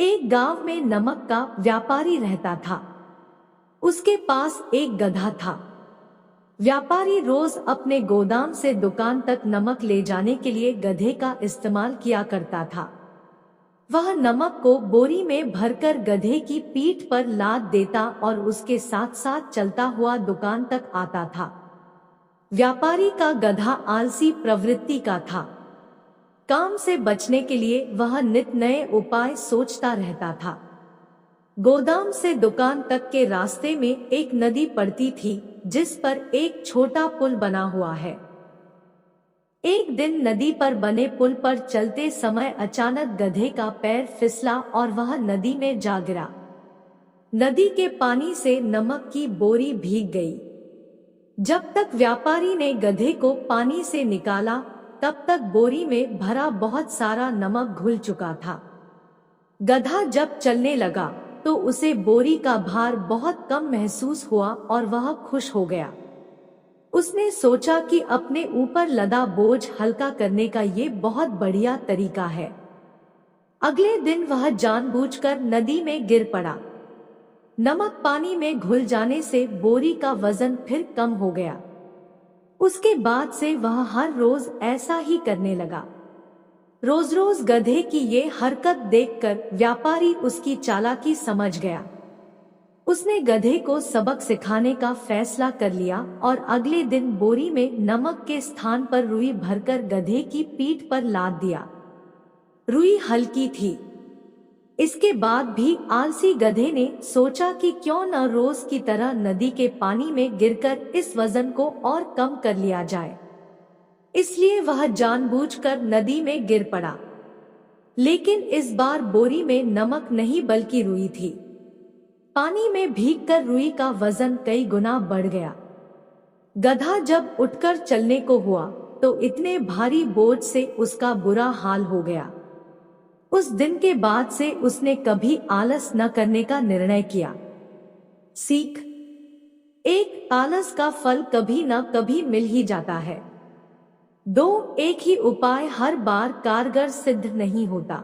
एक गांव में नमक का व्यापारी रहता था। उसके पास एक गधा था। व्यापारी रोज अपने गोदाम से दुकान तक नमक ले जाने के लिए गधे का इस्तेमाल किया करता था। वह नमक को बोरी में भरकर गधे की पीठ पर लाद देता और उसके साथ साथ चलता हुआ दुकान तक आता था। व्यापारी का गधा आलसी प्रवृत्ति का था। काम से बचने के लिए वह नित नए उपाय सोचता रहता था। गोदाम से दुकान तक के रास्ते में एक नदी पड़ती थी, जिस पर एक छोटा पुल बना हुआ है। एक दिन नदी पर बने पुल पर चलते समय अचानक गधे का पैर फिसला और वह नदी में जा गिरा। नदी के पानी से नमक की बोरी भीग गई। जब तक व्यापारी ने गधे को पानी से निकाला, तब तक बोरी में भरा बहुत सारा नमक घुल चुका था। गधा जब चलने लगा तो उसे बोरी का भार बहुत कम महसूस हुआ और वह खुश हो गया। उसने सोचा कि अपने ऊपर लदा बोझ हल्का करने का ये बहुत बढ़िया तरीका है। अगले दिन वह जानबूझकर नदी में गिर पड़ा। नमक पानी में घुल जाने से बोरी का वजन फिर कम हो गया। उसके बाद से वह हर रोज ऐसा ही करने लगा। रोज रोज गधे की ये हरकत देखकर व्यापारी उसकी चालाकी समझ गया। उसने गधे को सबक सिखाने का फैसला कर लिया और अगले दिन बोरी में नमक के स्थान पर रुई भरकर गधे की पीठ पर लाद दिया। रुई हल्की थी। इसके बाद भी आलसी गधे ने सोचा कि क्यों न रोज की तरह नदी के पानी में गिरकर इस वजन को और कम कर लिया जाए। इसलिए वह जानबूझकर नदी में गिर पड़ा। लेकिन इस बार बोरी में नमक नहीं बल्कि रुई थी। पानी में भीगकर रुई का वजन कई गुना बढ़ गया। गधा जब उठकर चलने को हुआ तो इतने भारी बोझ से उसका बुरा हाल हो गया। उस दिन के बाद से उसने कभी आलस न करने का निर्णय किया। सीख: एक, आलस का फल कभी न कभी मिल ही जाता है। 2, एक ही उपाय हर बार कारगर सिद्ध नहीं होता।